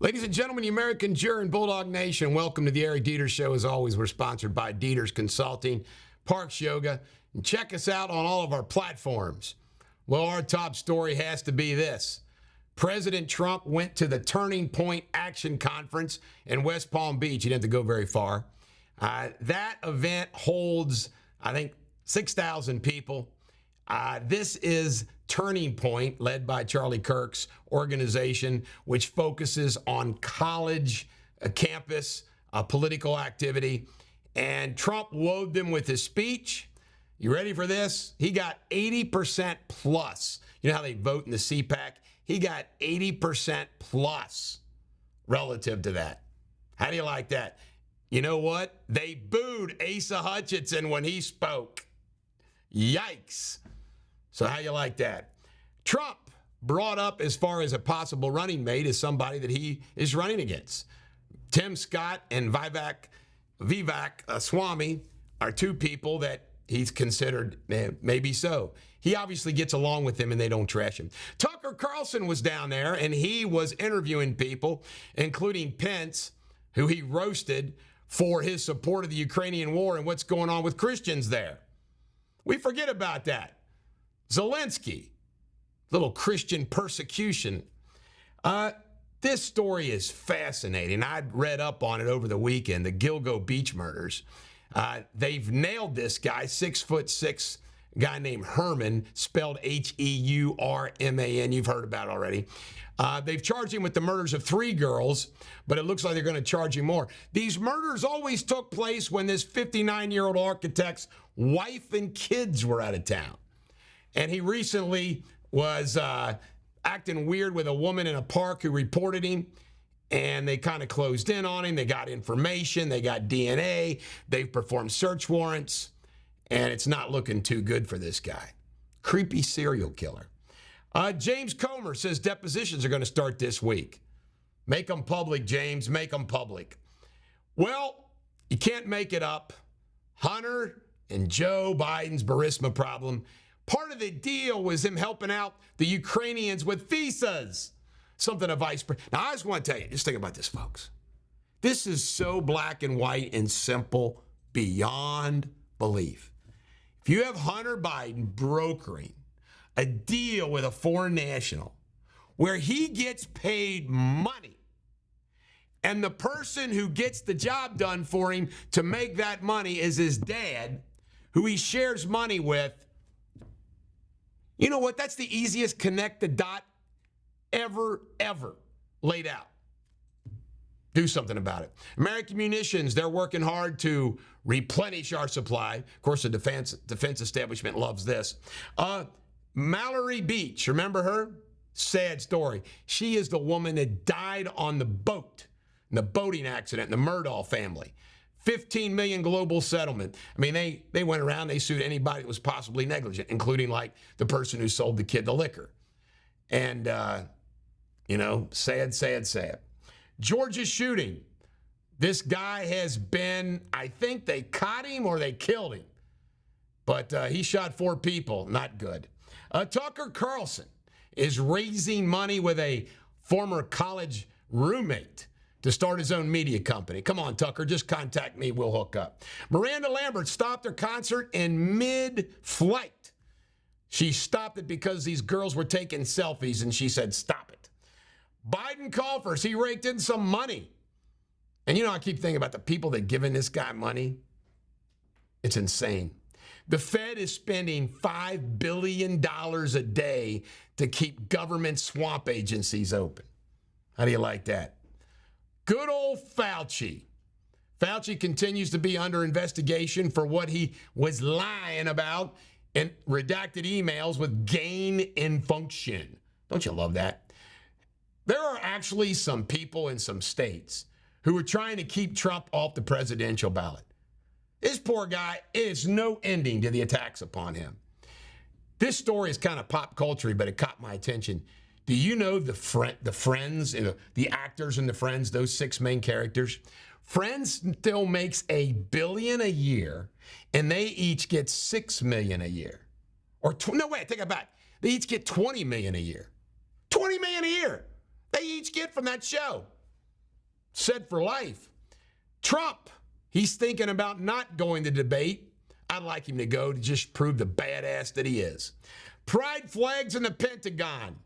Ladies and gentlemen, the American Juror and Bulldog Nation, welcome to the Eric Deters Show. As always, we're sponsored by Deters Consulting, Parks Yoga, and check us out on all of our platforms. Well, our top story has to be this. President Trump went to the Turning Point Action Conference in West Palm Beach. He didn't have to go very far. That event holds, I think, 6,000 people. This is Turning Point, led by Charlie Kirk's organization, which focuses on college, campus, political activity. And Trump wowed them with his speech. You ready for this? He got 80% plus. You know how they vote in the CPAC? He got 80% plus relative to that. How do you like that? You know what? They booed Asa Hutchinson when he spoke. Yikes. So how you like that? Trump brought up as far as a possible running mate is somebody that he is running against. Tim Scott and Vivek Swamy are two people that he's considered maybe so. He obviously gets along with them and they don't trash him. Tucker Carlson was down there and he was interviewing people, including Pence, who he roasted for his support of the Ukrainian war and what's going on with Christians there. We forget about that. Zelensky, little Christian persecution. This story is fascinating. I read up on it over the weekend, the Gilgo beach murders. They've nailed this guy, 6'6", guy named Herman, spelled H-E-U-R-M-A-N. You've heard about it already. They've charged him with the murders of 3 girls, but it looks like they're going to charge him more. These murders always took place when this 59-year-old architect's wife and kids were out of town. And he recently was acting weird with a woman in a park who reported him, and they kind of closed in on him. They got information. They got DNA. They've performed search warrants, and it's not looking too good for this guy. Creepy serial killer. James Comer says depositions are going to start this week. Make them public, James. Make them public. Well, you can't make it up. Hunter and Joe Biden's Burisma problem. Part of the deal was him helping out the Ukrainians with visas. Something a vice president. Now, I just want to tell you, just think about this, folks. This is so black and white and simple beyond belief. If you have Hunter Biden brokering a deal with a foreign national where he gets paid money, and the person who gets the job done for him to make that money is his dad, who he shares money with, you know what? That's the easiest connect the dot ever laid out. Do something about it. American Munitions, they're working hard to replenish our supply. Of course, the defense establishment loves this. Mallory Beach, remember her? Sad story. She is the woman that died on the boat in the boating accident in the Murdaugh family. 15 million global settlement. I mean, they went around, they sued anybody that was possibly negligent, including like the person who sold the kid the liquor. And, sad. Georgia's shooting. This guy has been, I think they caught him or they killed him. But he shot 4 people. Not good. Tucker Carlson is raising money with a former college roommate to start his own media company. Come on, Tucker, just contact me. We'll hook up. Miranda Lambert stopped her concert in mid-flight. She stopped it because these girls were taking selfies, and she said, stop it. Biden coffers, he raked in some money. And I keep thinking about the people that giving this guy money. It's insane. The Fed is spending $5 billion a day to keep government swamp agencies open. How do you like that? Good old Fauci. Fauci continues to be under investigation for what he was lying about in redacted emails with gain in function. Don't you love that? There are actually some people in some states who are trying to keep Trump off the presidential ballot. This poor guy, is no ending to the attacks upon him. This story is kind of pop culture, but it caught my attention. Do you know the Friends, the actors in the Friends, those 6 main characters? Friends still makes $1 billion a year, and they each get $6 million a year. No, wait, take it back. They each get $20 million a year. $20 million a year. They each get from that show. set for life. Trump, he's thinking about not going to debate. I'd like him to go to just prove the badass that he is. Pride flags in the Pentagon.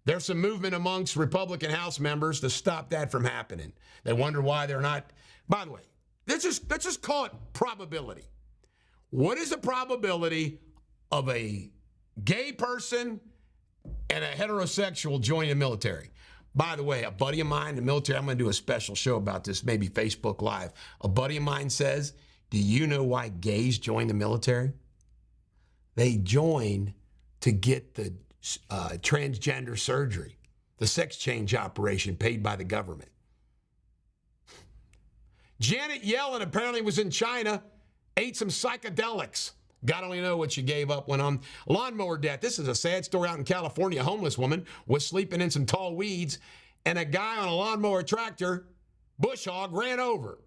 There's some movement amongst Republican House members to stop that from happening. They wonder why they're not. By the way, let's just call it probability. What is the probability of a gay person and a heterosexual joining the military? By the way, a buddy of mine in the military, I'm going to do a special show about this, maybe Facebook Live. A buddy of mine says, do you know why gays join the military? They join to get the transgender surgery, the sex change operation paid by the government. Janet Yellen apparently was in China, ate some psychedelics. God only know what she gave up when on Lawnmower Death. This is a sad story out in California. A homeless woman was sleeping in some tall weeds, and a guy on a lawnmower tractor, bush hog, ran over,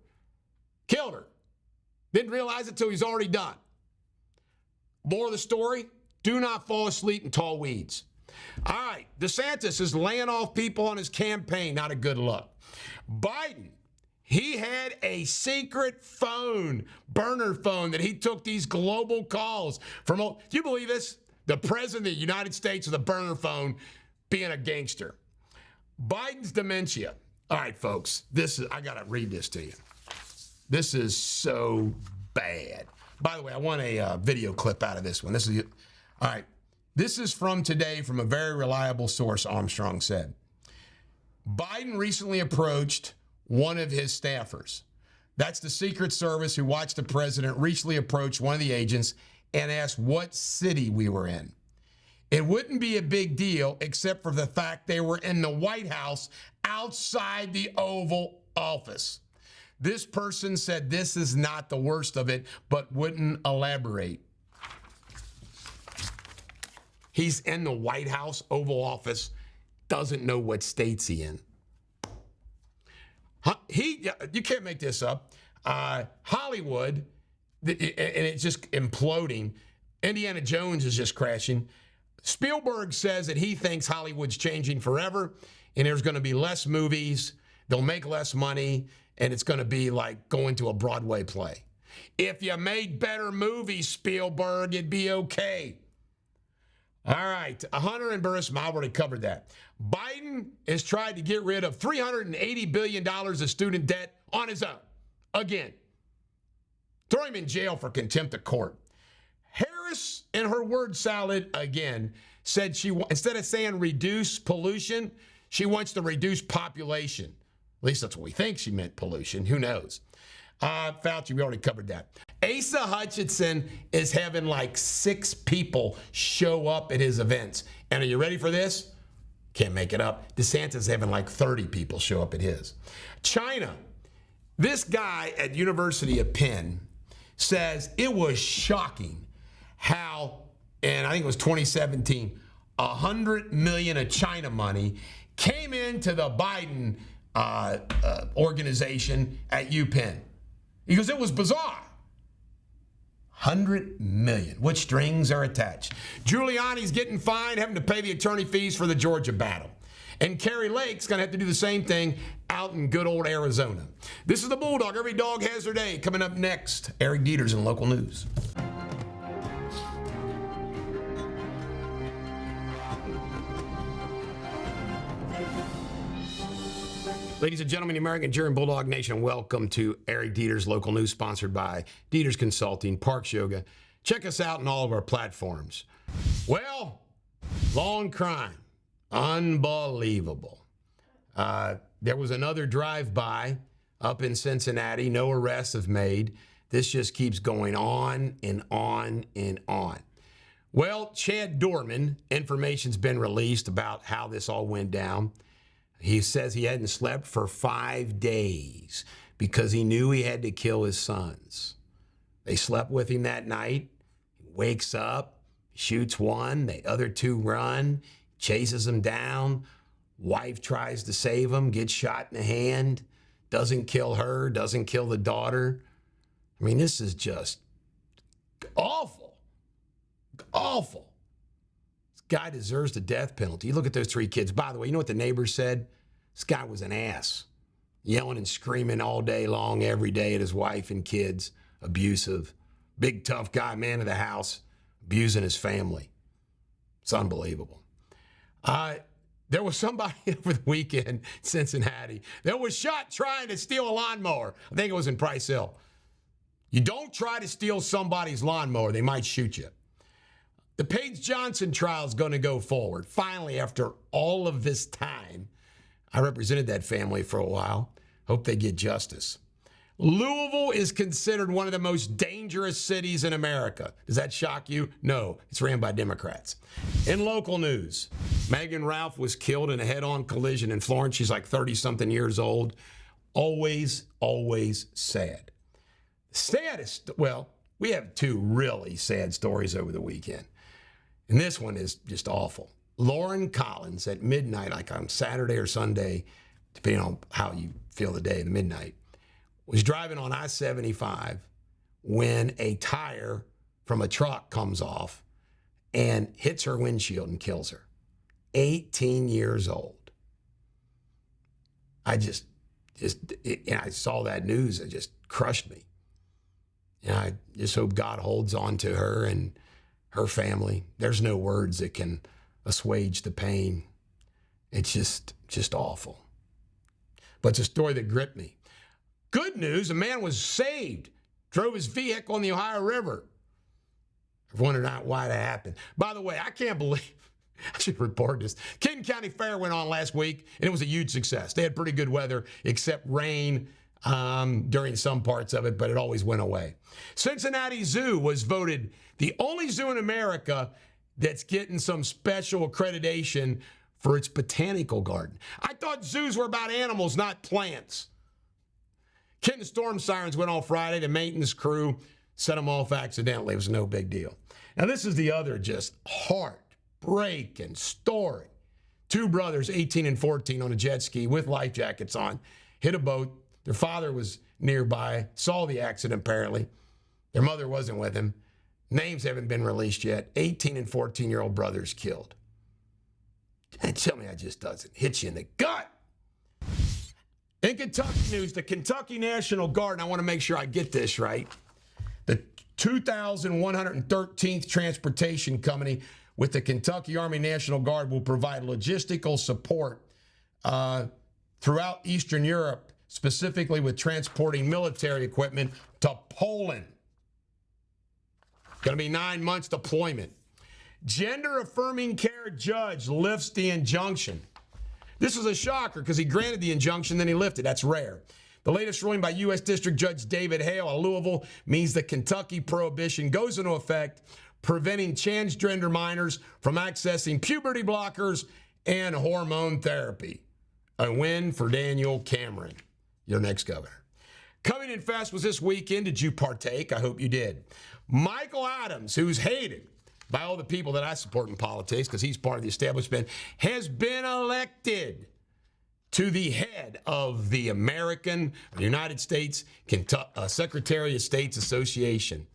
killed her. Didn't realize it till he's already done. More of the story, do not fall asleep in tall weeds. All right, DeSantis is laying off people on his campaign. Not a good look. Biden, he had a secret phone, burner phone, that he took these global calls from. Do you believe this? The president of the United States with a burner phone being a gangster. Biden's dementia. All right, folks, I got to read this to you. This is so bad. By the way, I want a video clip out of this one. All right. This is from today from a very reliable source, Armstrong said. Biden recently approached one of his staffers. That's the Secret Service who watched the president recently approach one of the agents and asked what city we were in. It wouldn't be a big deal except for the fact they were in the White House outside the Oval Office. This person said this is not the worst of it, but wouldn't elaborate. He's in the White House, Oval Office, doesn't know what state's he in. You can't make this up. Hollywood, and it's just imploding. Indiana Jones is just crashing. Spielberg says that he thinks Hollywood's changing forever, and there's going to be less movies, they'll make less money, and it's going to be like going to a Broadway play. If you made better movies, Spielberg, it'd be okay. All right, Hunter and Burris, I already covered that. Biden has tried to get rid of $380 billion of student debt on his own. Again, throw him in jail for contempt of court. Harris, in her word salad again, said instead of saying reduce pollution, she wants to reduce population. At least that's what we think she meant, pollution. Who knows? Fauci, we already covered that. Asa Hutchinson is having like 6 people show up at his events. And are you ready for this? Can't make it up. DeSantis is having like 30 people show up at his. China. This guy at University of Penn says it was shocking how, and I think it was 2017, $100 million of China money came into the Biden organization at UPenn. Because it was bizarre. $100 million. What strings are attached? Giuliani's getting fined, having to pay the attorney fees for the Georgia battle. And Carrie Lake's going to have to do the same thing out in good old Arizona. This is the Bulldog. Every dog has their day. Coming up next, Eric Deters in local news. Ladies and gentlemen, the American German Bulldog Nation, welcome to Eric Deters Local News, sponsored by Deters Consulting, Parks Yoga. Check us out on all of our platforms. Well, long crime. Unbelievable. There was another drive-by up in Cincinnati. No arrests have made. This just keeps going on and on and on. Well, Chad Dorman, information's been released about how this all went down. He says he hadn't slept for 5 days because he knew he had to kill his sons. They slept with him that night. He wakes up, shoots one, the other 2 run, chases them down. Wife tries to save him, gets shot in the hand, doesn't kill her, doesn't kill the daughter. I mean, this is just awful. Awful. Guy deserves the death penalty. You look at those 3 kids. By the way, you know what the neighbors said? This guy was an ass. yelling and screaming all day long, every day at his wife and kids, abusive. Big, tough guy, man of the house, abusing his family. It's unbelievable. There was somebody over the weekend in Cincinnati that was shot trying to steal a lawnmower. I think it was in Price Hill. You don't try to steal somebody's lawnmower. They might shoot you. The Paige Johnson trial is going to go forward. Finally, after all of this time, I represented that family for a while. Hope they get justice. Louisville is considered one of the most dangerous cities in America. Does that shock you? No, it's ran by Democrats. In local news, Megan Ralph was killed in a head-on collision in Florence. She's like 30-something years old. Always, always sad. Saddest, well, we have two really sad stories over the weekend. And this one is just awful. Lauren Collins at midnight, like on Saturday or Sunday, depending on how you feel the day, the midnight, was driving on I-75 when a tire from a truck comes off and hits her windshield and kills her. 18 years old. I saw that news. It just crushed me. And I just hope God holds on to her and her family. There's no words that can assuage the pain. It's just awful. But it's a story that gripped me. Good news, a man was saved, drove his vehicle in the Ohio River. I've wondered out why that happened. By the way, I can't believe, I should report this. Kenton County Fair went on last week, and it was a huge success. They had pretty good weather, except rain during some parts of it, but it always went away. Cincinnati Zoo was voted the only zoo in America that's getting some special accreditation for its botanical garden. I thought zoos were about animals, not plants. Kenton storm sirens went off Friday. The maintenance crew set them off accidentally. It was no big deal. Now, this is the other just heartbreaking story. Two brothers, 18 and 14, on a jet ski with life jackets on, hit a boat. Their father was nearby, saw the accident apparently. Their mother wasn't with him. Names haven't been released yet. 18 and 14-year-old brothers killed. And tell me that just doesn't hit you in the gut. In Kentucky news, the Kentucky National Guard, and I want to make sure I get this right, the 2,113th Transportation Company with the Kentucky Army National Guard will provide logistical support throughout Eastern Europe, specifically with transporting military equipment to Poland. Going to be 9 months deployment. Gender-affirming care judge lifts the injunction. This was a shocker because he granted the injunction, then he lifted. That's rare. The latest ruling by U.S. District Judge David Hale of Louisville means the Kentucky prohibition goes into effect, preventing transgender minors from accessing puberty blockers and hormone therapy. A win for Daniel Cameron, your next governor. Coming in fast was this weekend. Did you partake? I hope you did. Michael Adams, who's hated by all the people that I support in politics because he's part of the establishment, has been elected to the head of the United States Secretary of State's Association.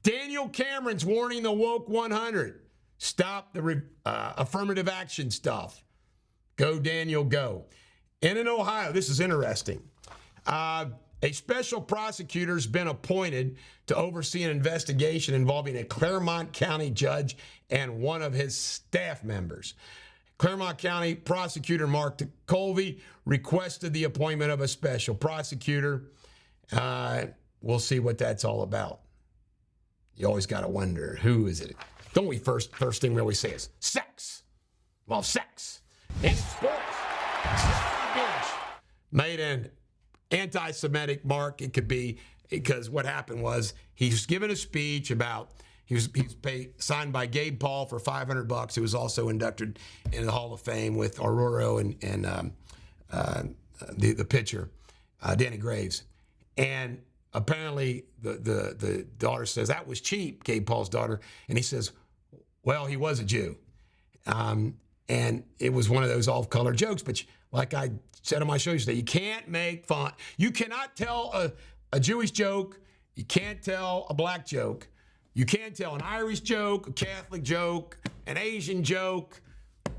Daniel Cameron's warning the woke 100. Stop the affirmative action stuff. Go, Daniel, go. And in Ohio, this is interesting. A special prosecutor has been appointed to oversee an investigation involving a Claremont County judge and one of his staff members. Claremont County prosecutor Mark Colvey requested the appointment of a special prosecutor. We'll see what that's all about. You always got to wonder, who is it? Don't we first thing we always say is sex. Well, sex. And sports. Made an anti-Semitic mark. It could be because what happened was he was given a speech about he was signed by Gabe Paul for $500. He was also inducted into the Hall of Fame with Aurora and the pitcher Danny Graves. And apparently the daughter says that was cheap, Gabe Paul's daughter, and he says, well, he was a Jew, and it was one of those off-color jokes. But like I said on my show yesterday, you can't make fun. You cannot tell a Jewish joke. You can't tell a black joke. You can't tell an Irish joke, a Catholic joke, an Asian joke.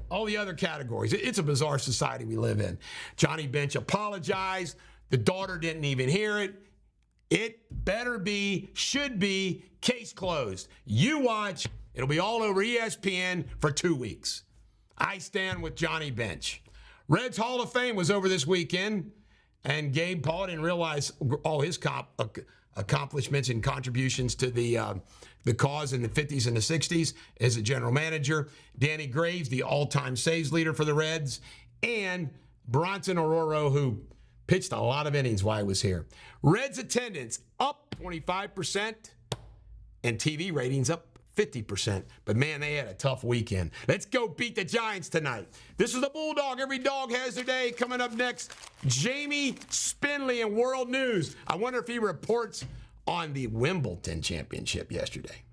all the other categories. It's a bizarre society we live in. Johnny Bench apologized. The daughter didn't even hear it. It better be, should be, case closed. You watch, it'll be all over ESPN for 2 weeks. I stand with Johnny Bench. Reds Hall of Fame was over this weekend, and Gabe Paul didn't realize all his accomplishments and contributions to the cause in the 50s and the 60s as a general manager. Danny Graves, the all-time saves leader for the Reds, and Bronson Aurora, who pitched a lot of innings while he was here. Reds attendance up 25% and TV ratings up 50%. But, man, they had a tough weekend. Let's go beat the Giants tonight. This is the Bulldog. Every dog has their day. Coming up next, Jamie Spinley in World News. I wonder if he reports on the Wimbledon championship yesterday.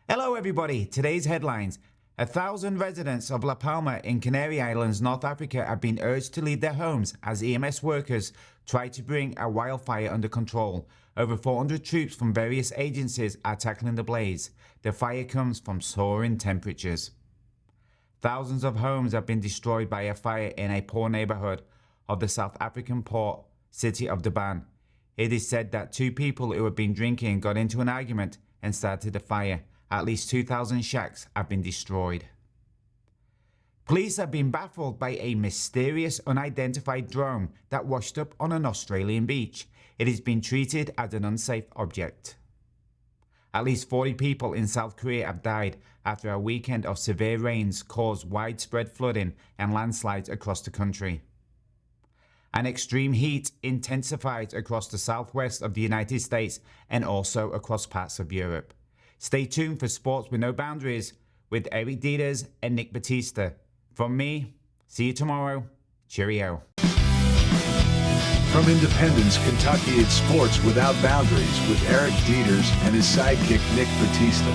Hello, everybody. Today's headlines. 1,000 residents of La Palma in Canary Islands, North Africa, have been urged to leave their homes as EMS workers try to bring a wildfire under control. Over 400 troops from various agencies are tackling the blaze. The fire comes from soaring temperatures. Thousands of homes have been destroyed by a fire in a poor neighborhood of the South African port city of Durban. It is said that 2 people who had been drinking got into an argument and started a fire. At least 2,000 shacks have been destroyed. Police have been baffled by a mysterious unidentified drone that washed up on an Australian beach. It has been treated as an unsafe object. At least 40 people in South Korea have died after a weekend of severe rains caused widespread flooding and landslides across the country. And extreme heat intensified across the southwest of the United States and also across parts of Europe. Stay tuned for Sports with No Boundaries with Eric Deters and Nick Batista. From me, see you tomorrow. Cheerio. From Independence, Kentucky, it's Sports Without Boundaries with Eric Deters and his sidekick Nick Batista.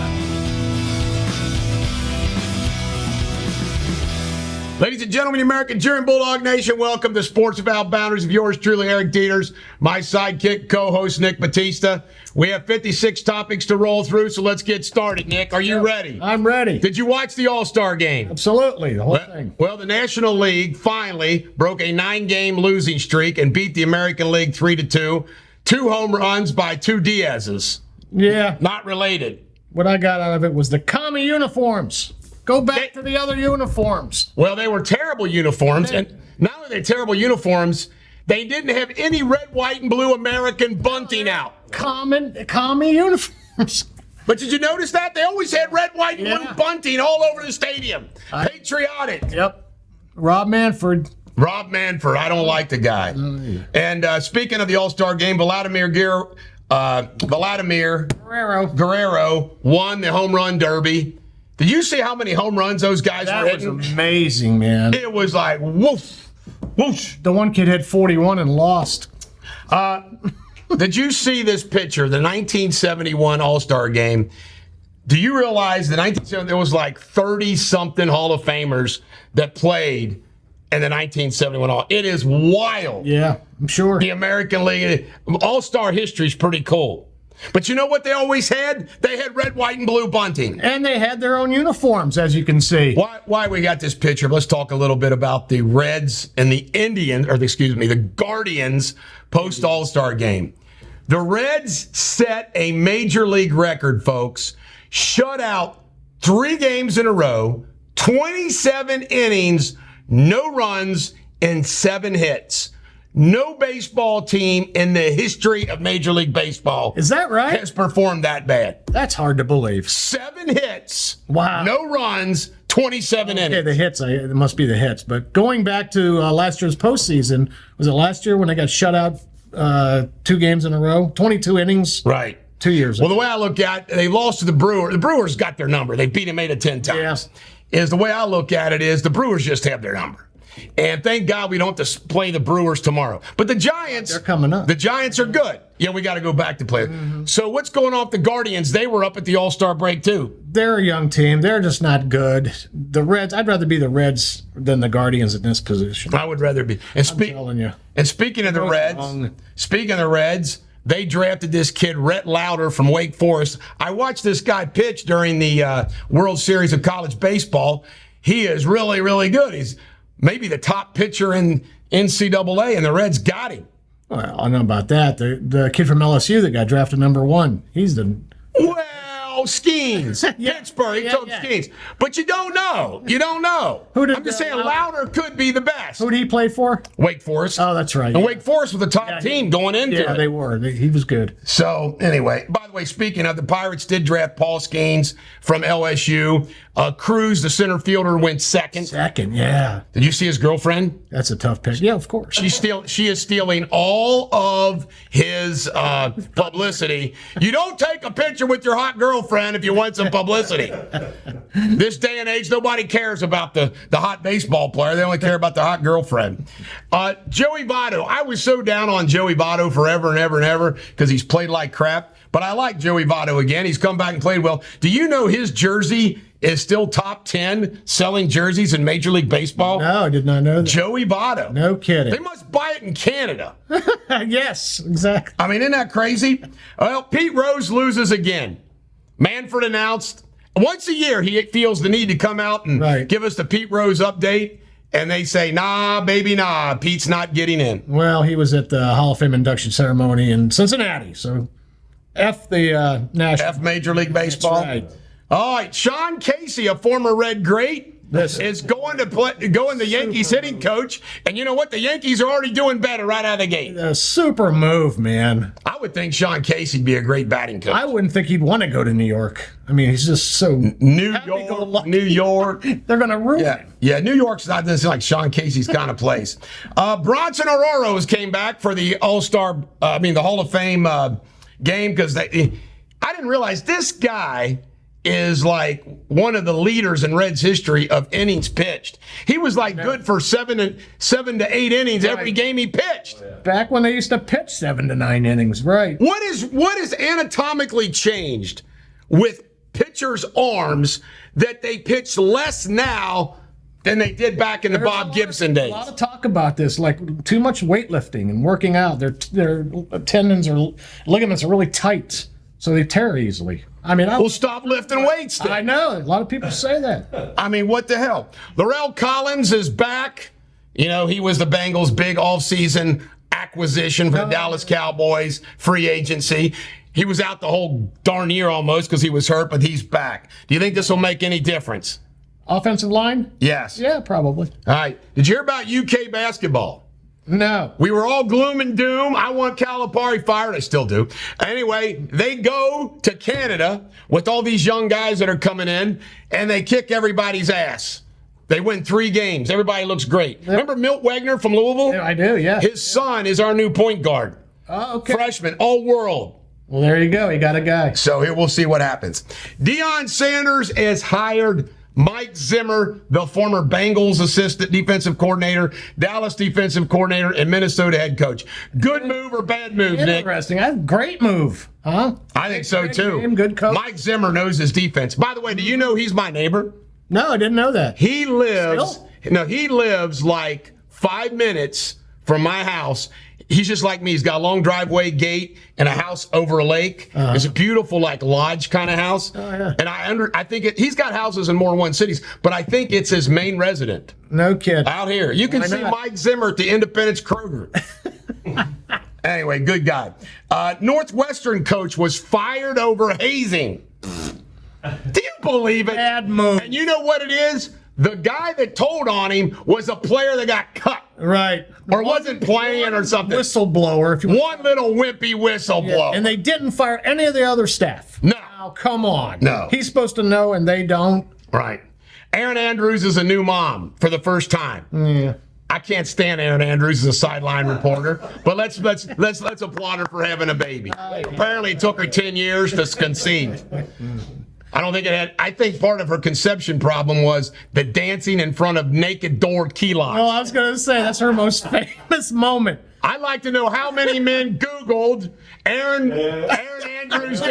Ladies and gentlemen, the American German Bulldog Nation, welcome to Sports Without Boundaries of yours truly, Eric Deters, my sidekick, co-host Nick Batista. We have 56 topics to roll through, so let's get started. Nick, are you ready? I'm ready. Did you watch the All-Star game? Absolutely, the whole thing. Well, the National League finally broke a 9-game losing streak and beat the American League 3-2. 2 home runs by 2 Diaz's. Yeah. Not related. What I got out of it was the commie uniforms. Go back to the other uniforms. Well, they were terrible uniforms, and not only they terrible uniforms, they didn't have any red, white, and blue American bunting out. Commie uniforms. But did you notice that? They always had red, white, and blue bunting all over the stadium. Patriotic. Yep. Rob Manfred. I don't like the guy. And speaking of the All-Star game, Vladimir Guerrero won the home run derby. Did you see how many home runs those guys were hitting? That was amazing, man. It was like woof, whoosh. The one kid had 41 and lost. Did you see this picture, the 1971 All-Star game? Do you realize the 1970 there was like 30-something Hall of Famers that played in the 1971 All? It is wild. Yeah, I'm sure. The American League All-Star history is pretty cool. But you know what they always had? They had red, white, and blue bunting. And they had their own uniforms, as you can see. Why we got this picture? Let's talk a little bit about the Reds and the the Guardians post-All-Star game. The Reds set a major league record, folks. Shut out 3 games in a row, 27 innings, no runs, and 7 hits. No baseball team in the history of Major League Baseball Is that right? has performed that bad. That's hard to believe. 7 hits. Wow. No runs, 27 innings. Okay, the hits. It must be the hits. But going back to last year's postseason, was it last year when they got shut out 2 games in a row? 22 innings? Right. 2 years ago. Well, the way I look at it, they lost to the Brewers. The Brewers got their number. They beat them 8 of 10 times. Yeah. The way I look at it is the Brewers just have their number. And thank God we don't have to play the Brewers tomorrow. But the Giants, they're coming up. The Giants are good. Yeah, we got to go back to play. So what's going on with the Guardians? They were up at the All-Star break too. They're a young team. They're just not good. The Reds, I'd rather be the Reds than the Guardians in this position. I would rather be. I'm telling you. And speaking of the Reds, they drafted this kid, Rhett Lauder from Wake Forest. I watched this guy pitch during the World Series of College Baseball. He is really, really good. He's maybe the top pitcher in NCAA, and the Reds got him. Well, I don't know about that. The kid from LSU that got drafted #1, he's the... Well, Skeens. Pittsburgh, he took Skeens. But you don't know. You don't know. I'm just saying Lauder could be the best. Who did he play for? Wake Forest. Oh, that's right. And Wake Forest was the top team going into it. Yeah, they were. He was good. So, anyway, by the way, speaking of, the Pirates did draft Paul Skeens from LSU. Cruz, the center fielder, went second. Second, yeah. Did you see his girlfriend? That's a tough pick. Yeah, of course. She is stealing all of his publicity. You don't take a picture with your hot girlfriend if you want some publicity. This day and age, nobody cares about the hot baseball player. They only care about the hot girlfriend. Joey Votto. I was so down on Joey Votto forever and ever and ever because he's played like crap. But I like Joey Votto again. He's come back and played well. Do you know his jersey is still top 10 selling jerseys in Major League Baseball? No, I did not know that. Joey Votto. No kidding. They must buy it in Canada. Yes, exactly. I mean, isn't that crazy? Well, Pete Rose loses again. Manfred announced once a year he feels the need to come out and give us the Pete Rose update. And they say, nah, baby, nah, Pete's not getting in. Well, he was at the Hall of Fame induction ceremony in Cincinnati, so F the National. F Major League Baseball. That's right. All right, Sean Casey, a former Red Great, is going the Yankees hitting coach. And you know what? The Yankees are already doing better right out of the gate. A super move, man. I would think Sean Casey'd be a great batting coach. I wouldn't think he'd want to go to New York. I mean, he's just so New York. They're going to ruin him. Yeah, New York's not this like Sean Casey's kind of place. Bronson Aurora's came back for the the Hall of Fame game because I didn't realize this guy is like one of the leaders in Reds history of innings pitched. He was like good for 7 to 8 innings every game he pitched. Back when they used to pitch 7 to 9 innings, right? What is anatomically changed with pitchers' arms that they pitch less now than they did back in the Bob Gibson days? A lot of talk about this, like too much weightlifting and working out. Their tendons or ligaments are really tight, so they tear easily. I mean, we'll stop lifting weights then. I know. A lot of people say that. I mean, what the hell? Laurel Collins is back. You know, he was the Bengals' big offseason acquisition for the Dallas Cowboys, free agency. He was out the whole darn year almost because he was hurt, but he's back. Do you think this will make any difference? Offensive line? Yes. Yeah, probably. All right. Did you hear about UK basketball? No. We were all gloom and doom. I want Calipari fired. I still do. Anyway, they go to Canada with all these young guys that are coming in, and they kick everybody's ass. They win 3 games. Everybody looks great. Yep. Remember Milt Wagner from Louisville? Yeah, I do, yeah. His son is our new point guard. Oh, okay. Freshman, all world. Well, there you go. You got a guy. So here we'll see what happens. Deion Sanders is hired. Mike Zimmer, the former Bengals assistant defensive coordinator, Dallas defensive coordinator, and Minnesota head coach. Good move or bad move, Nick? Interesting. Great move, huh? I think so, too. Good coach. Mike Zimmer knows his defense. By the way, do you know he's my neighbor? No, I didn't know that. He lives like 5 minutes from my house. He's just like me. He's got a long driveway, gate, and a house over a lake. It's a beautiful, like, lodge kind of house. Oh, yeah. And I think he's got houses in more than one cities, but I think it's his main resident. No kid. Out here. You can see Mike Zimmer at the Independence Kroger. Anyway, good guy. Northwestern coach was fired over hazing. Do you believe it? Bad move. And you know what it is? The guy that told on him was a player that got cut. Right. Or wasn't playing or something. Whistleblower. If you want. One little wimpy whistleblower. Yeah. And they didn't fire any of the other staff. No. Oh, come on. No. He's supposed to know and they don't. Right. Aaron Andrews is a new mom for the first time. Yeah. I can't stand Aaron Andrews as a sideline reporter, but let's applaud her for having a baby. Apparently it took her 10 years to conceive. I think part of her conception problem was the dancing in front of naked door key locks. Well, I was going to say, that's her most famous moment. I'd like to know how many men Googled Aaron Andrews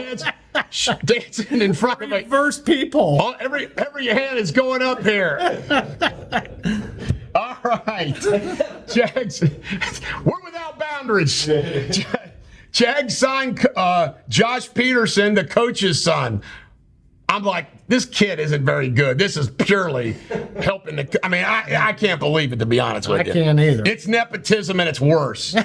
dancing in front of Reverse people. Oh, every hand is going up here. All right. Jackson, we're without boundaries. Jags signed Josh Peterson, the coach's son. I'm like, this kid isn't very good. This is purely helping the. I mean, I can't believe it, to be honest with you. I can't either. It's nepotism and it's worse.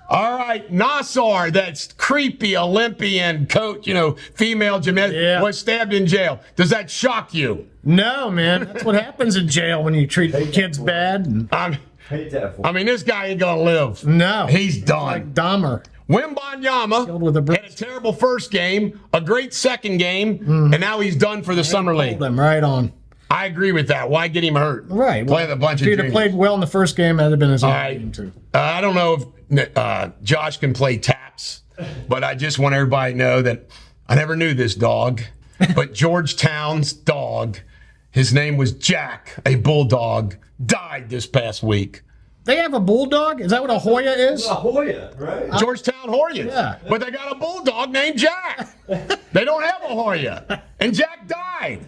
All right, Nassar, that's creepy Olympian coach, female gymnast, was stabbed in jail. Does that shock you? No, man. That's what happens in jail when you treat kids bad. I mean, this guy ain't going to live. No. He's done. Like Dahmer. Wembanyama had a terrible first game, a great second game, and now he's done for the Summer League. Them right on. I agree with that. Why get him hurt? Right. Playing a bunch of If he'd have played well in the first game, that'd have been his own game, too. I don't know if Josh can play taps, but I just want everybody to know that I never knew this dog, but Georgetown's dog, his name was Jack, a bulldog, died this past week. They have a bulldog? Is that what a Hoya is? A Hoya, right? Georgetown Hoyas. Yeah. But they got a bulldog named Jack. They don't have a Hoya. And Jack died.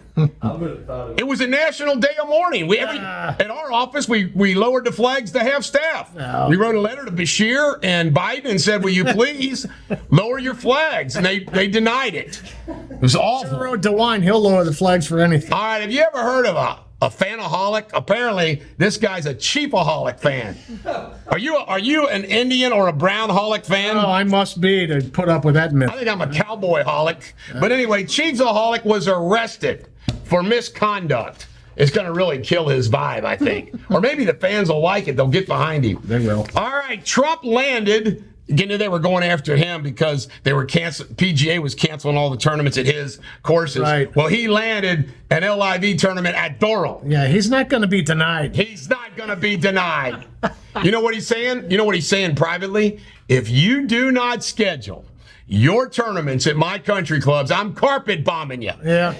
It was a national day of mourning. At our office, we lowered the flags to half staff. No. We wrote a letter to Bashir and Biden and said, will you please lower your flags? And they denied it. It was awful. Wrote DeWine, he'll lower the flags for anything. All right, have you ever heard of a fanaholic? Apparently, this guy's a chiefaholic fan. Are you an Indian or a brown-holic fan? Oh, I must be to put up with that myth. I think I'm a cowboy-holic. But anyway, Chiefs-aholic was arrested for misconduct. It's going to really kill his vibe, I think. Or maybe the fans will like it. They'll get behind him. They will. All right, Trump landed. They were going after him because they were PGA was canceling all the tournaments at his courses. Right. Well, he landed an LIV tournament at Doral. Yeah, he's not going to be denied. He's not going to be denied. You know what he's saying? You know what he's saying privately? If you do not schedule your tournaments at my country clubs, I'm carpet bombing you. Yeah.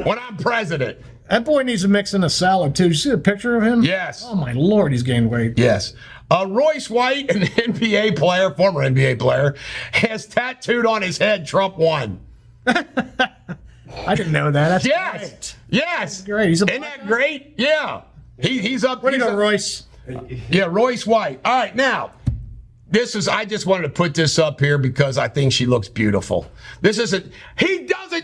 When I'm president. That boy needs to mix in a salad, too. Did you see a picture of him? Yes. Oh, my Lord, he's gained weight. Yes. Royce White, an NBA player, former NBA player, has tattooed on his head, Trump won. I didn't know that. That's Yes. great. Yes. Great. Isn't that great? Yeah. He's up. Way to go, Royce. Yeah, Royce White. All right, now, I just wanted to put this up here because I think she looks beautiful.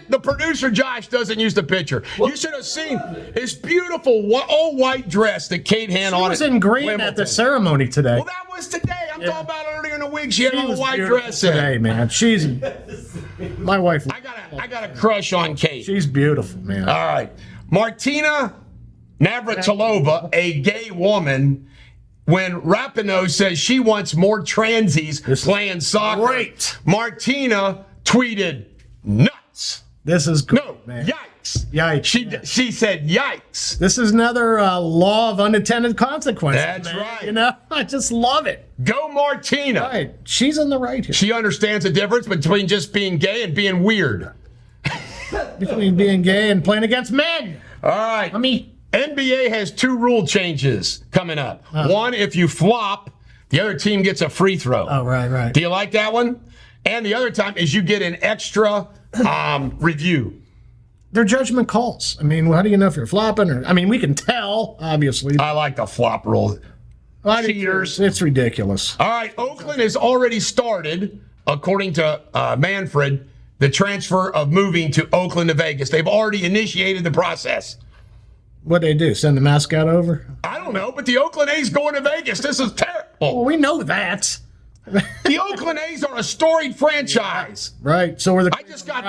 The producer Josh doesn't use the picture. You should have seen this beautiful all white dress that Kate had on. She was in green at the ceremony today. Well, that was today. I'm talking about earlier in the week. She had a white dress today, man. She's my wife. I got a crush on Kate. She's beautiful, man. All right. Martina Navratilova, a gay woman, when Rapinoe says she wants more transies playing soccer, great. Martina tweeted, nuts. This is great, No, man. yikes. Yikes. She said, yikes. This is another law of unintended consequences. That's man. right. I just love it. Go Martina. Right. She's in the right here. She understands the difference between just being gay and being weird. Between being gay and playing against men. All right. NBA has 2 rule changes coming up. One, if you flop, the other team gets a free throw. Oh, right. Do you like that one? And the other time is you get an extra review. They're judgment calls. How do you know if you're flopping? We can tell, obviously. I like the flop rule. Cheaters. It's ridiculous. All right, Oakland has already started, according to Manfred, the transfer of moving to Oakland to Vegas. They've already initiated the process. What'd they do? Send the mascot over? I don't know, but the Oakland A's going to Vegas. This is terrible. Well, we know that. The Oakland A's are a storied franchise. Right. So we're I just got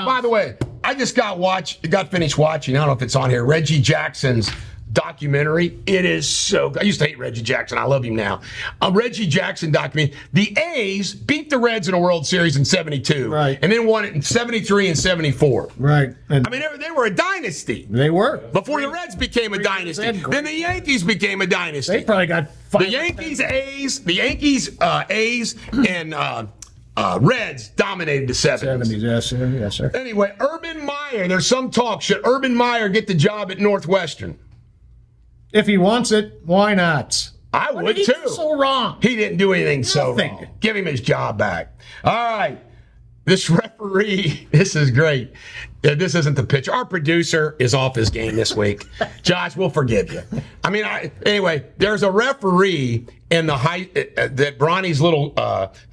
finished watching, I don't know if it's on here, Reggie Jackson's documentary. It is so good. I used to hate Reggie Jackson. I love him now. A Reggie Jackson documentary. The A's beat the Reds in a World Series in 72. Right. And then won it in 73 and 74. Right. And they were a dynasty. They were. Before the Reds became a dynasty. Then the Yankees became a dynasty. They probably got The Yankees, A's, and Reds dominated the 70s. Yes, sir. Anyway, Urban Meyer, there's some talk. Should Urban Meyer get the job at Northwestern? If he wants it, why not? I would too. So wrong. He didn't do anything so Nothing. wrong. Give him his job back. All right. This referee, this is great. Yeah, this isn't the picture. Our producer is off his game this week. Josh, we'll forgive you. I mean, anyway, there's a referee in the that Bronny's little,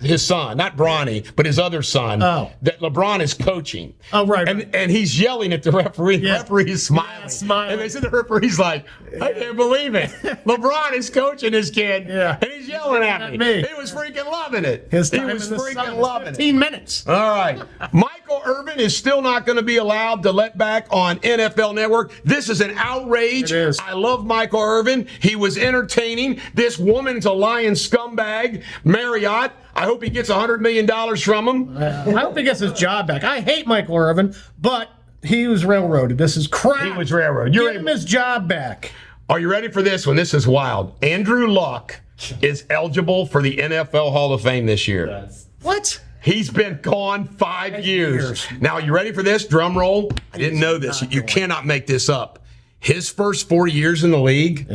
his son, not Bronny, but his other son, that LeBron is coaching. Oh, right. And he's yelling at the referee. The referee is smiling. Yeah, smiling. And they said the referee's like, I can't believe it. LeBron is coaching his kid, and he's yelling at me. He was freaking loving it. His time he was in the freaking sun loving 15 it. minutes. All right. Michael Irvin is still not going to be allowed to let back on NFL Network. This is an outrage. It is. I love Michael Irvin. He was entertaining. This woman's a lying scumbag. Marriott, I hope he gets $100 million from him. I hope he gets his job back. I hate Michael Irvin, but he was railroaded. This is crap. He was railroaded. Give him his job back. Are you ready for this one? This is wild. Andrew Luck is eligible for the NFL Hall of Fame this year. What? He's been gone 5 years. Now, you ready for this? Drum roll. I didn't know this. You cannot make this up. His first 4 years in the league,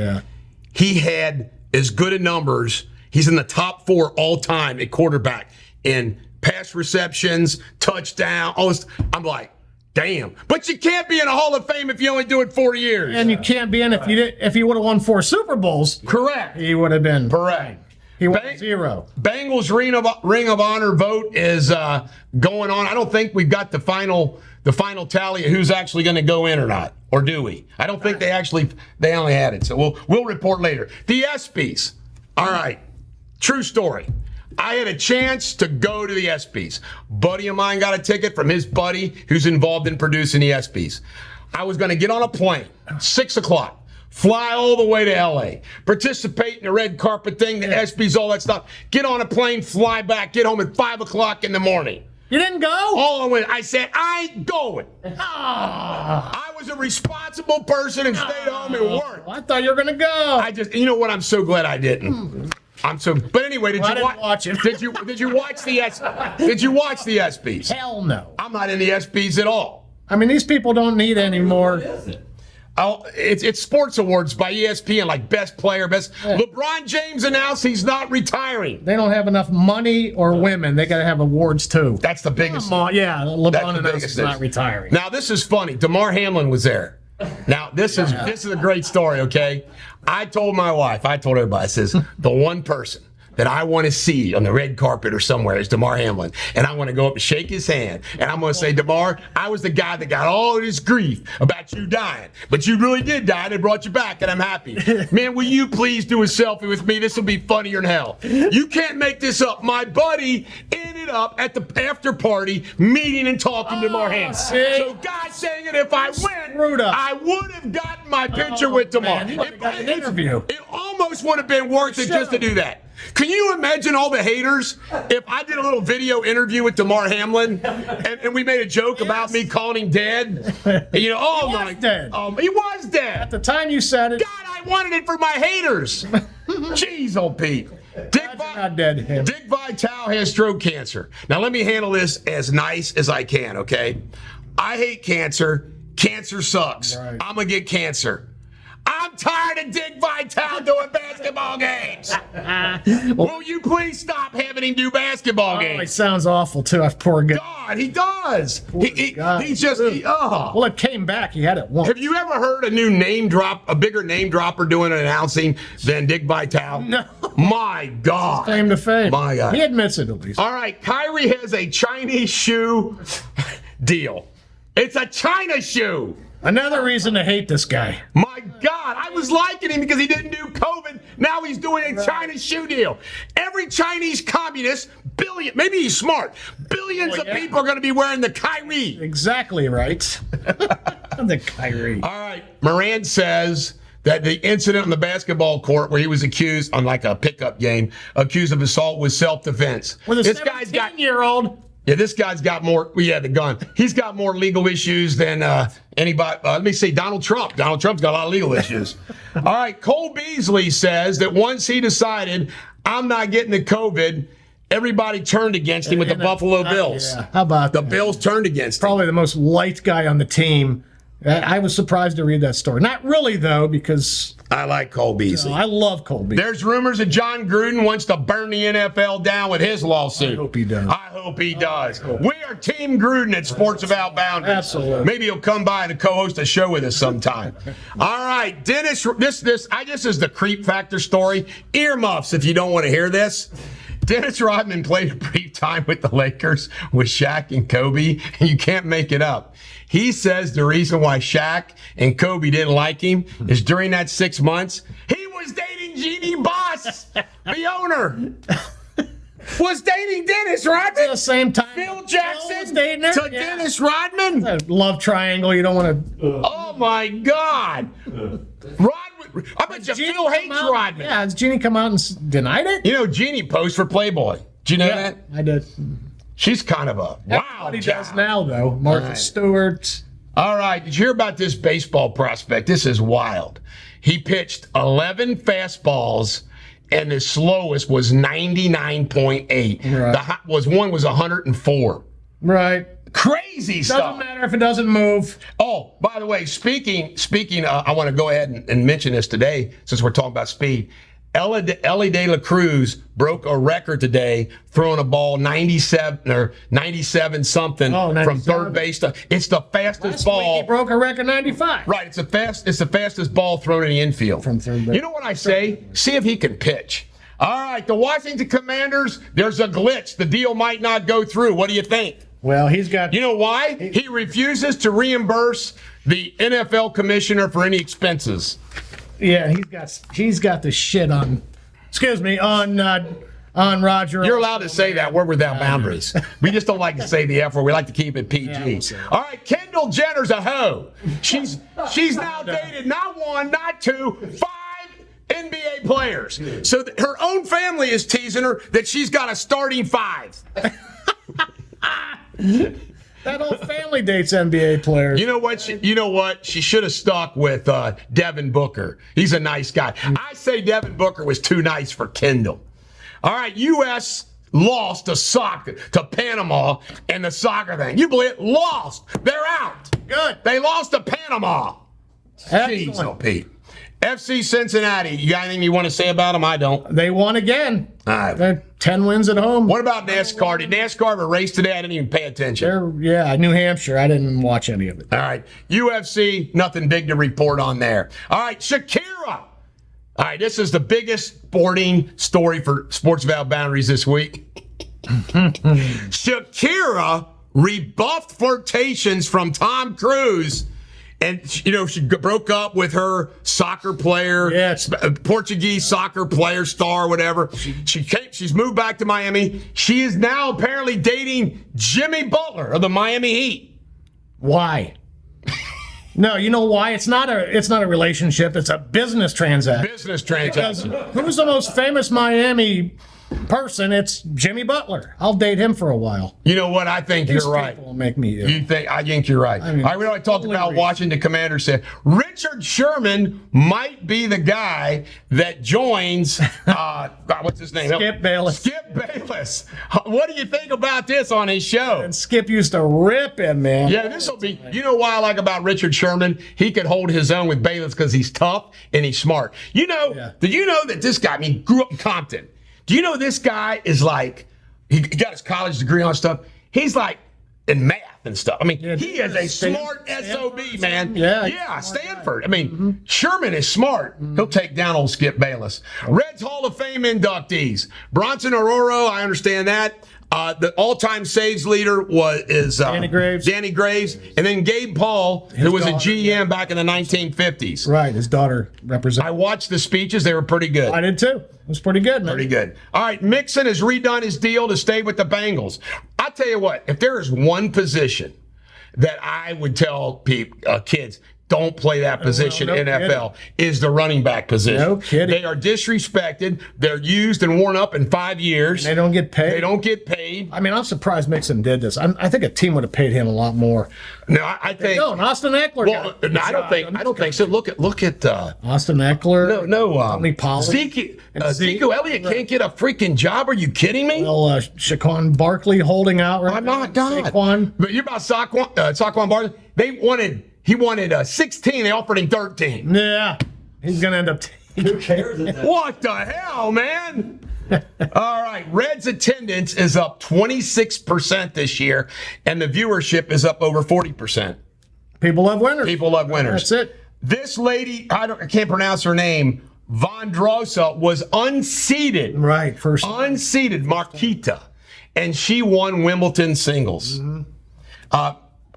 he had as good a numbers. He's in the top 4 all time at quarterback in pass receptions, touchdown. I'm like, damn. But you can't be in a Hall of Fame if you only do it 4 years. And you can't be in if he would have won 4 Super Bowls. Correct. He would have been. Correct. He won 0. Bengals Ring of Honor vote is going on. I don't think we've got the final tally of who's actually going to go in or not, or do we? I don't think they only had it. So we'll report later. The ESPYs. All right. True story. I had a chance to go to the ESPYs. Buddy of mine got a ticket from his buddy who's involved in producing the ESPYs. I was going to get on a plane, 6 o'clock. Fly all the way to L.A., participate in the red carpet thing, the ESPYs, all that stuff. Get on a plane, fly back, get home at 5 o'clock in the morning. You didn't go? All I went. I said, I ain't going. I was a responsible person and stayed home and worked. I thought you were going to go. You know what? I'm so glad I didn't. But anyway, did you watch it? Did you watch the ESPYs? Hell no. I'm not in the ESPYs at all. I mean, these people don't need any more. It's sports awards by ESPN, like best player, best. LeBron James announced he's not retiring. They don't have enough money or women. They got to have awards too. That's the biggest. Yeah, LeBron announced he's not retiring. Now this is funny. DeMar Hamlin was there. Now this is a great story. Okay, I told my wife. I told everybody. I says the one person that I want to see on the red carpet or somewhere is DeMar Hamlin. And I want to go up and shake his hand. And I'm going to say, DeMar, I was the guy that got all this grief about you dying. But you really did die, and it brought you back, and I'm happy. Man, will you please do a selfie with me? This will be funnier than hell. You can't make this up. My buddy ended up at the after party meeting and talking to DeMar Hamlin. So God dang it, if I went, I would have gotten my picture with DeMar. It almost would have been worth it just to do that. Can you imagine all the haters if I did a little video interview with DeMar Hamlin and we made a joke about me calling him dead? And, he was dead. He was dead. At the time you said it. God, I wanted it for my haters. Jeez, old Pete. Dick Vitale has throat cancer. Now, let me handle this as nice as I can, okay? I hate cancer. Cancer sucks. Right. I'm going to get cancer. I'm tired of Dick Vitale doing basketball games. Will you please stop having him do basketball games? It sounds awful, too. That poor guy. God, he does. He just. Well, it came back. He had it once. Have you ever heard a bigger name dropper doing an announcing than Dick Vitale? No. My God. Claim to fame. My God. He admits it, at least. All right, Kyrie has a Chinese shoe deal. It's a China shoe. Another reason to hate this guy. My God, I was liking him because he didn't do COVID. Now he's doing a China shoe deal. Every Chinese communist, maybe he's smart, billions of people are going to be wearing the Kyrie. Exactly right. The Kyrie. All right, Miranda says that the incident on the basketball court where he was accused, on like a pickup game, accused of assault was self-defense. With a 17-year-old. Yeah, this guy's got more. The gun. He's got more legal issues than anybody. Let me see, Donald Trump. Donald Trump's got a lot of legal issues. All right, Cole Beasley says that once he decided, I'm not getting the COVID, everybody turned against him with the Buffalo Bills. Yeah. How about the Bills turned against him? Probably the most liked guy on the team. I was surprised to read that story. Not really, though, because I like Cole Beasley. I love Cole Beasley. There's rumors that John Gruden wants to burn the NFL down with his lawsuit. I hope he does. I hope he does. We are Team Gruden at Sports Without Boundaries. Absolutely. Maybe he'll come by and co-host a show with us sometime. All right, Dennis. This is the creep factor story. Earmuffs if you don't want to hear this. Dennis Rodman played a brief time with the Lakers with Shaq and Kobe, and you can't make it up. He says the reason why Shaq and Kobe didn't like him is during that 6 months, he was dating Jeannie Buss, the owner. Was dating Dennis Rodman. At the same time, Phil Jackson was dating her? to Yeah. Dennis Rodman. That love triangle. You don't want to. Oh, my God. Rodman. I bet you Phil hates Rodman. Yeah, has Jeannie come out and denied it? You know, Jeannie posed for Playboy. Do you know that? I did. She's kind of a wow. What he does now, though. Martha Stewart. All right. Did you hear about this baseball prospect? This is wild. He pitched 11 fastballs, and the slowest was 99.8. Right. One was 104. Right. Crazy stuff. Doesn't matter if it doesn't move. Oh, by the way, speaking, I want to go ahead and mention this today since we're talking about speed. Ellie De La Cruz broke a record today, throwing a ball 97 something from third base. It's the fastest ball. Last week he broke a record 95. Right, it's the fastest ball thrown in the infield. From third base. You know what I say? See if he can pitch. All right, the Washington Commanders, there's a glitch. The deal might not go through. What do you think? Well, he's got. You know why? He refuses to reimburse the NFL commissioner for any expenses. Yeah, he's got the shit on. Excuse me, on Roger. You're allowed to say that. We're without boundaries. We just don't like to say the F word. We like to keep it PG. All right, Kendall Jenner's a hoe. She's now dated not one, not two, 5 NBA players. So her own family is teasing her that she's got a starting 5. That whole family dates NBA players. You know what? She should have stuck with Devin Booker. He's a nice guy. I say Devin Booker was too nice for Kendall. All right, U.S. lost to Panama and the soccer thing. You believe it? Lost. They're out. Good. They lost to Panama. Jeez, Excellent. Pete. FC Cincinnati. You got anything you want to say about them? I don't. They won again. All right. They're 10 wins at home. What about NASCAR? Did NASCAR have a race today? I didn't even pay attention. New Hampshire. I didn't watch any of it. All right. UFC, nothing big to report on there. All right. Shakira. All right. This is the biggest sporting story for Sports Without Boundaries this week. Shakira rebuffed flirtations from Tom Cruise. And, you know, she broke up with her soccer player, Portuguese soccer player, star, whatever. She's moved back to Miami. She is now apparently dating Jimmy Butler of the Miami Heat. Why? No, you know why? It's not a relationship. It's a business transaction. Business transaction. Because who's the most famous Miami person? It's Jimmy Butler. I'll date him for a while. You know what? I think These you're right. people will make me ill. I think you're right. I mean, all right, we know I talked totally about agree. Washington Commanders said Richard Sherman might be the guy that joins what's his name? Skip Bayless. Skip Bayless. What do you think about this on his show? And Skip used to rip him, man. Yeah, this will be. You know why I like about Richard Sherman? He could hold his own with Bayless because he's tough and he's smart. You know, Did you know that this guy? I mean, grew up in Compton. Do you know this guy is like? He got his college degree on stuff. He's like in math and stuff. I mean, he is a smart SOB, man. Yeah, Stanford. I mean, Sherman is smart. He'll take down old Skip Bayless. Reds Hall of Fame inductees: Bronson Aurora. I understand that. The all-time saves leader is Danny Graves, and then Gabe Paul, who was a GM back in the 1950s. Right, his daughter represented. I watched the speeches; they were pretty good. I did too. It was pretty good, man. Pretty good. All right, Mixon has redone his deal to stay with the Bengals. I'll tell you what: if there is one position that I would tell kids, don't play that position in NFL, is the running back position. No kidding. They are disrespected. They're used and worn up in 5 years. And they don't get paid. They don't get paid. I mean, I'm surprised Mixon did this. I think a team would have paid him a lot more. No, I think. No, Austin Eckler. Well, no, I don't think so. Look at. Austin Eckler. No. Pollard. Ezekiel Elliott can't get a freaking job. Are you kidding me? Well, Shaquan Barkley holding out right I'm now. not done. Saquon. But you're about Saquon Barkley. He wanted 16. They offered him 13. Yeah. He's going to end up Who cares? What the hell, man? All right, Reds attendance is up 26% this year, and the viewership is up over 40%. People love winners. People love winners. That's it. This lady, I can't pronounce her name, Vondrosa, was unseeded. Right, first. Unseeded, Marquita, and she won Wimbledon singles.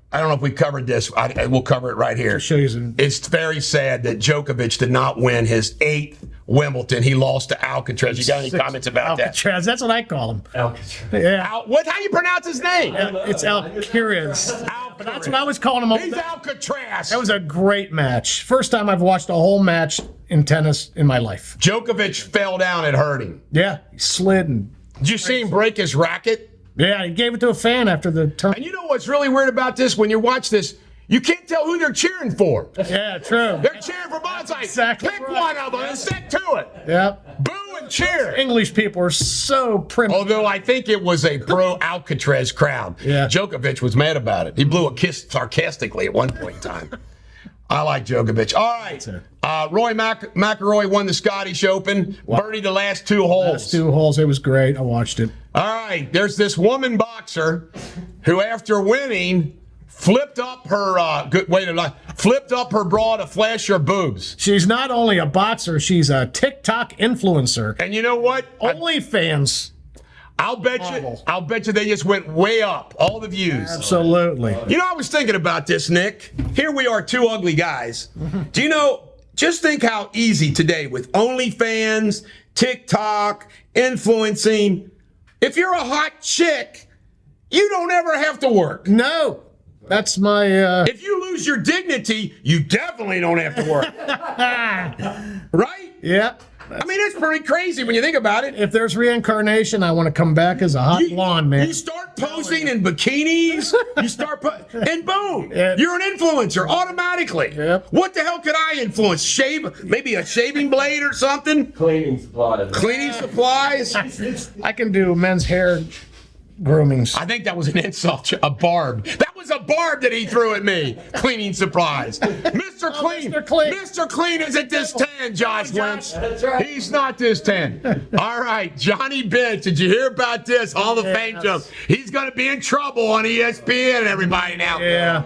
I don't know if we covered this. We'll cover it right here. Show you It's very sad that Djokovic did not win his 8th Wimbledon. He lost to Alcatraz. You got any comments about Alcatraz, that's what I call him. Alcatraz. Yeah. that? How you pronounce his name? It's Alcatraz. But that's what I was calling him. He's Alcatraz. That was a great match. First time I've watched a whole match in tennis in my life. Djokovic fell down and hurt him. Yeah, he slid and Did you see him break his racket? yeah, he gave it to a fan after the turn. And you know what's really weird about this? When you watch this, you can't tell who they're cheering for. Yeah, true. They're cheering for both sides. Exactly Pick right. one of them and stick to it. Yep. Boo and cheer. English people are so primitive. Although I think it was a pro-Alcatraz crowd. Yeah. Djokovic was mad about it. He blew a kiss sarcastically at one point in time. I like Djokovic. All right. Roy McIlroy won the Scottish Open. Birdied the last 2 holes. Last 2 holes, it was great. I watched it. All right. There's this woman boxer who, after winning, flipped up her flipped up her bra to flash her boobs. She's not only a boxer, she's a TikTok influencer. And you know what? OnlyFans. I'll bet you they just went way up, all the views. Absolutely. You know, I was thinking about this, Nick. Here we are, 2 ugly guys. Do you know, just think how easy today with OnlyFans, TikTok, influencing. If you're a hot chick, you don't ever have to work. No. That's my If you lose your dignity, you definitely don't have to work. Right? yeah. I mean, it's pretty crazy when you think about it. If there's reincarnation, I want to come back as a hot blonde man. You start posing in bikinis, and boom, Yeah. you're an influencer automatically. Yep. What the hell could I influence? Maybe a shaving blade or something? Cleaning supplies. Cleaning supplies? I can do men's hair groomings. I think that was an insult, a barb. That was a barb that he threw at me. Cleaning supplies. Mr. Clean. Mr. Clean. Mr. Clean isn't this 10, Josh Lynch. That's right. He's not this 10. All right, Johnny Bench, did you hear about this? Hall of Fame jump. He's going to be in trouble on ESPN and everybody now. Yeah.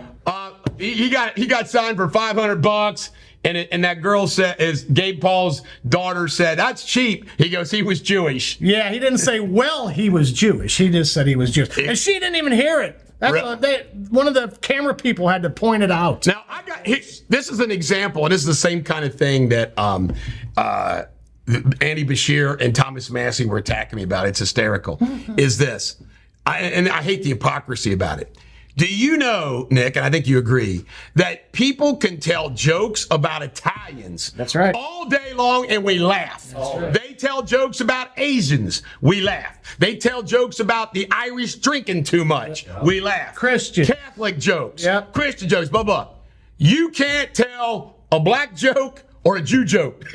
He got signed for $500. And that girl said, Gabe Paul's daughter said, that's cheap. He goes, he was Jewish. Yeah, he didn't say, well, he was Jewish. He just said he was Jewish. And she didn't even hear it. One of the camera people had to point it out. Now, this is an example, and this is the same kind of thing that Andy Bashir and Thomas Massey were attacking me about. It's hysterical. Is this. And I hate the hypocrisy about it. Do you know, Nick, and I think you agree, that people can tell jokes about Italians That's right. all day long and we laugh? Right. They tell jokes about Asians, we laugh. They tell jokes about the Irish drinking too much, we laugh. Christian. Catholic jokes, Yep. Christian jokes, blah, blah. You can't tell a black joke or a Jew joke.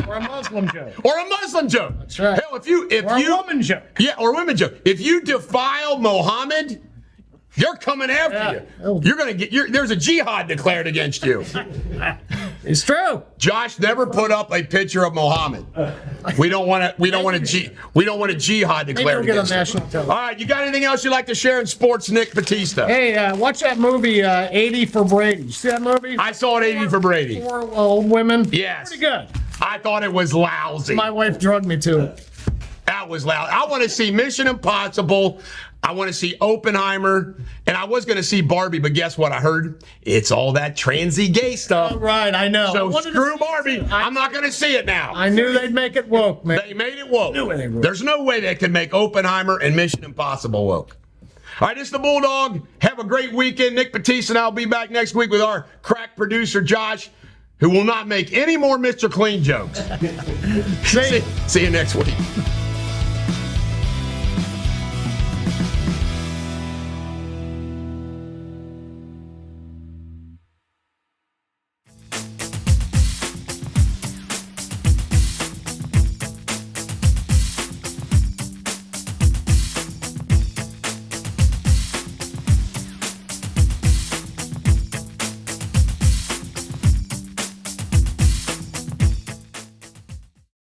Or a Muslim joke. Or a Muslim joke. That's right. Hell, if you Or a woman joke. Yeah, or a woman joke. If you defile Mohammed, they're coming after you. You're gonna get. There's a jihad declared against you. It's true. Josh never put up a picture of Mohammed. We don't want to. We don't want a jihad declared Maybe we'll against get on us. national television. All right, you got anything else you'd like to share in sports, Nick Batista? Hey, watch that movie, 80 for Brady. You see that movie? I saw it 80 for Brady. 4 old women. Yes. Pretty good. I thought it was lousy. My wife drugged me to it. That was loud. I want to see Mission Impossible. I want to see Oppenheimer. And I was going to see Barbie, but guess what I heard? It's all that transy gay stuff. Right, I know. So screw Barbie. I'm not going to see it now. I knew they'd make it woke, man. They made it woke. Knew they would. There's no way they can make Oppenheimer and Mission Impossible woke. All right, this is the Bulldog. Have a great weekend. Nick Batista and I'll be back next week with our crack producer, Josh, who will not make any more Mr. Clean jokes. See you next week.